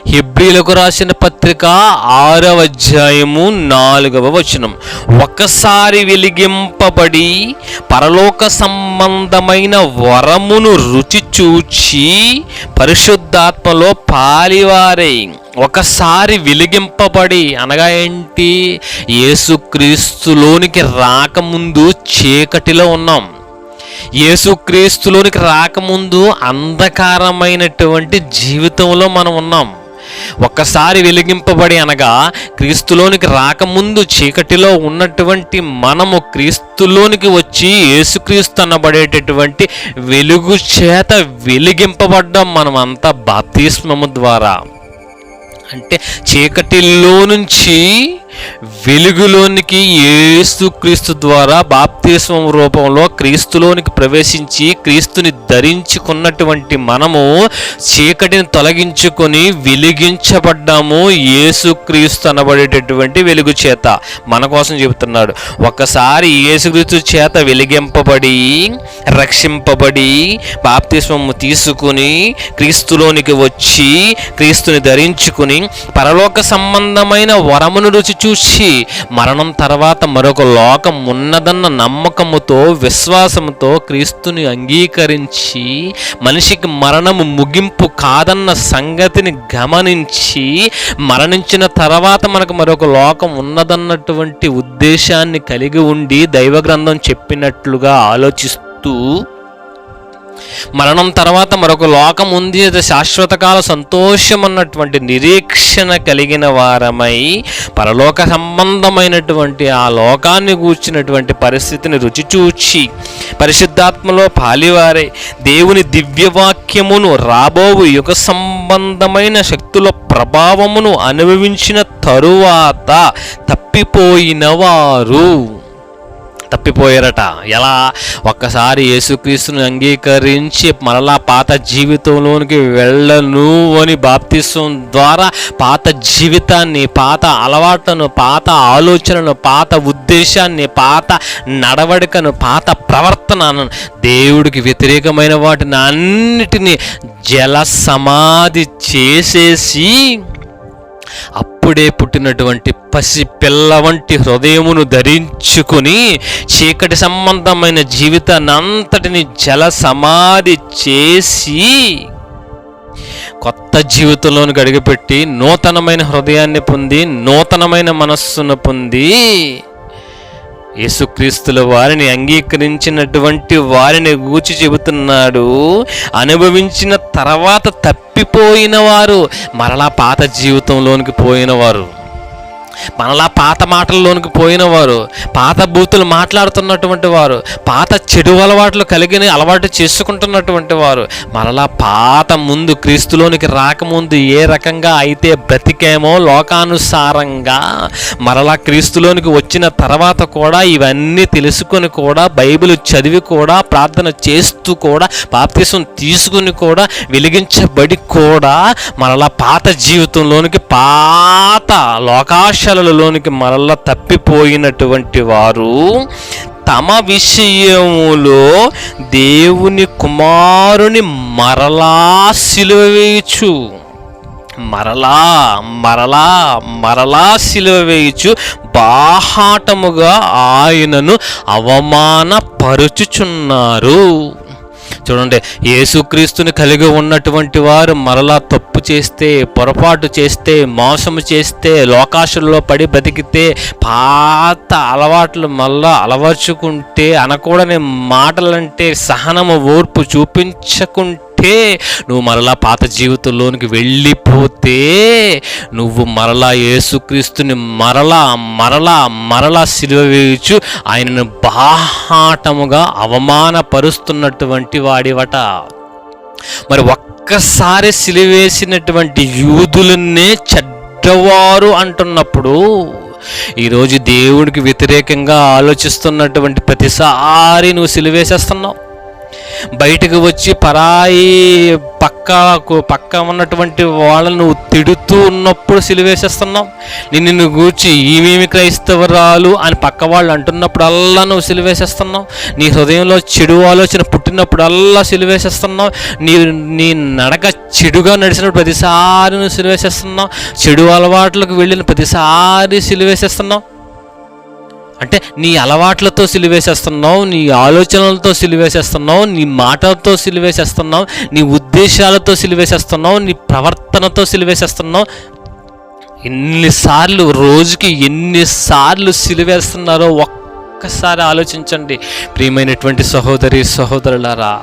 హెబ్రీలకు రాసిన పత్రిక 6వ అధ్యాయము 4వ వచనం. ఒకసారి వెలిగింపబడి పరలోక సంబంధమైన వరమును రుచి చూచి పరిశుద్ధాత్మలో పాలివారై. ఒకసారి వెలిగింపబడి అనగా ఏంటి? యేసుక్రీస్తులోనికి రాకముందు చీకటిలో ఉన్నాం. యేసుక్రీస్తులోనికి రాకముందు అంధకారమైనటువంటి జీవితంలో మనం ఉన్నాం. ఒక్కసారి వెలిగింపబడి అనగా క్రీస్తులోనికి రాకముందు చీకటిలో ఉన్నటువంటి మనము క్రీస్తులోనికి వచ్చి యేసుక్రీస్తు అనబడేటటువంటి వెలుగు చేత వెలిగింపబడ్డాం. మనమంతా బాప్తిస్మము ద్వారా. అంటే చీకటిలో నుంచి వెలుగులోనికి యేసుక్రీస్తు ద్వారా బాప్తిస్మం రూపంలో క్రీస్తులోనికి ప్రవేశించి క్రీస్తుని ధరించుకున్నటువంటి మనము చీకటిని తొలగించుకొని వెలిగించబడ్డాము యేసుక్రీస్తు అనబడేటటువంటి వెలుగు చేత. మన కోసం చెబుతున్నాడు. ఒకసారి యేసుక్రీస్తు చేత వెలిగింపబడి రక్షింపబడి బాప్తిస్మము తీసుకుని క్రీస్తులోనికి వచ్చి క్రీస్తుని ధరించుకుని పరలోక సంబంధమైన వరమును రుచి చూసి మరణం తర్వాత మరొక లోకం ఉన్నదన్న నమ్మకముతో విశ్వాసముతో క్రీస్తుని అంగీకరించి మనిషికి మరణము ముగింపు కాదన్న సంగతిని గమనించి మరణించిన తర్వాత మనకు మరొక లోకం ఉన్నదన్నటువంటి ఉద్దేశాన్ని కలిగి ఉండి దైవ గ్రంథం చెప్పినట్లుగా ఆలోచిస్తూ మరణం తర్వాత మరొక లోకం ఉంది, అది శాశ్వతకాల సంతోషం అన్నటువంటి నిరీక్షణ కలిగిన వారమై పరలోక సంబంధమైనటువంటి ఆ లోకాన్ని గూర్చినటువంటి పరిస్థితిని రుచి చూచి పరిశుద్ధాత్మలో పాలివారై దేవుని దివ్యవాక్యమును రాబోవు యుగ సంబంధమైన శక్తుల ప్రభావమును అనుభవించిన తరువాత తప్పిపోయారట. ఎలా? ఒక్కసారి యేసుక్రీస్తుని అంగీకరించి మరలా పాత జీవితంలోనికి వెళ్ళను అని బాప్తిస్మం ద్వారా పాత జీవితాన్ని, పాత అలవాట్లను, పాత ఆలోచనను, పాత ఉద్దేశాన్ని, పాత నడవడికను, పాత ప్రవర్తనను, దేవుడికి వ్యతిరేకమైన వాటిని అన్నిటినీ జల సమాధి చేసేసి అప్పుడే పుట్టినటువంటి పసి పిల్ల వంటి హృదయమును ధరించుకుని చీకటి సంబంధమైన జీవితాన్ని అంతటిని జల సమాధి చేసి కొత్త జీవితంలోనికి అడుగుపెట్టి నూతనమైన హృదయాన్ని పొంది నూతనమైన మనస్సును పొంది యేసుక్రీస్తుల వారిని అంగీకరించినటువంటి వారిని గూర్చి చెబుతున్నాడు. అనుభవించిన తర్వాత తప్పిపోయిన వారు, మరలా పాత జీవితంలోనికి పోయినవారు, మనలా పాత మాటల్లోనికి పోయినవారు, పాత బూతులు మాట్లాడుతున్నటువంటి వారు, పాత చెడు అలవాటు చేసుకుంటున్నటువంటి వారు, మరలా పాత ముందు క్రీస్తులోనికి రాకముందు ఏ రకంగా అయితే బ్రతికేమో లోకానుసారంగా మరలా క్రీస్తులోనికి వచ్చిన తర్వాత కూడా ఇవన్నీ తెలుసుకొని కూడా బైబిల్ చదివి కూడా ప్రార్థన చేస్తూ కూడా బాప్తిసం తీసుకుని కూడా వెలిగించబడి కూడా మరలా పాత జీవితంలోనికి పాత లోకాశలలోనికి మరలా తప్పిపోయినటువంటి వారు తమ విషయములో దేవుని కుమారుని మరలా సిలువ వేయచ్చు, మరలా సిలువ వేయచ్చు బాహాటముగా ఆయనను అవమానపరుచుచున్నారు. చూడండి, యేసుక్రీస్తుని కలిగి ఉన్నటువంటి వారు మరలా తప్పు చేస్తే, పొరపాటు చేస్తే, మోసము చేస్తే, లోకాశల్లో పడి బతికితే, పాత అలవాట్లు మళ్ళా అలవర్చుకుంటే, అనకూడని మాటలంటే సహనము ఓర్పు చూపించకుంటే నువ్వు మరలా పాత జీవితంలోనికి వెళ్ళిపోతే నువ్వు మరలా యేసుక్రీస్తుని మరలా సిలువ వేయచ్చు ఆయనను బాహాటముగా అవమానపరుస్తున్నటువంటి వాడివట. మరి ఒక్కసారి సిలువేసినటువంటి యూదులనే చెడ్డవారు అంటున్నప్పుడు ఈరోజు దేవుడికి వ్యతిరేకంగా ఆలోచిస్తున్నటువంటి ప్రతిసారి నువ్వు సిలువేసేస్తున్నావు. బయటకు వచ్చి పరాయి పక్క ఉన్నటువంటి వాళ్ళను నువ్వు తిడుతూ ఉన్నప్పుడు సిలువేసేస్తున్నావు. నిన్ను గూర్చి ఈమెమి క్రైస్తవరాలు అని పక్క వాళ్ళు అంటున్నప్పుడల్లా నువ్వు సిలువేసేస్తున్నావు. నీ హృదయంలో చెడు ఆలోచన పుట్టినప్పుడల్లా సిలువేసేస్తున్నావు. నీ నడక చెడుగా నడిచినప్పుడు ప్రతిసారి నువ్వు సిలువేసేస్తున్నావు. చెడు అలవాట్లకు వెళ్ళిన ప్రతిసారి సిలువేసేస్తున్నావు. అంటే నీ అలవాట్లతో సిలువేసేస్తున్నావు, నీ ఆలోచనలతో సిలువేసేస్తున్నావు, నీ మాటలతో సిలువేసేస్తున్నావు, నీ ఉద్దేశాలతో సిలువేసేస్తున్నావు, నీ ప్రవర్తనతో సిలువేసేస్తున్నావు. రోజుకి ఎన్నిసార్లు సిలువేస్తున్నారో ఒక్కసారి ఆలోచించండి ప్రియమైనటువంటి సహోదరి సహోదరులారా.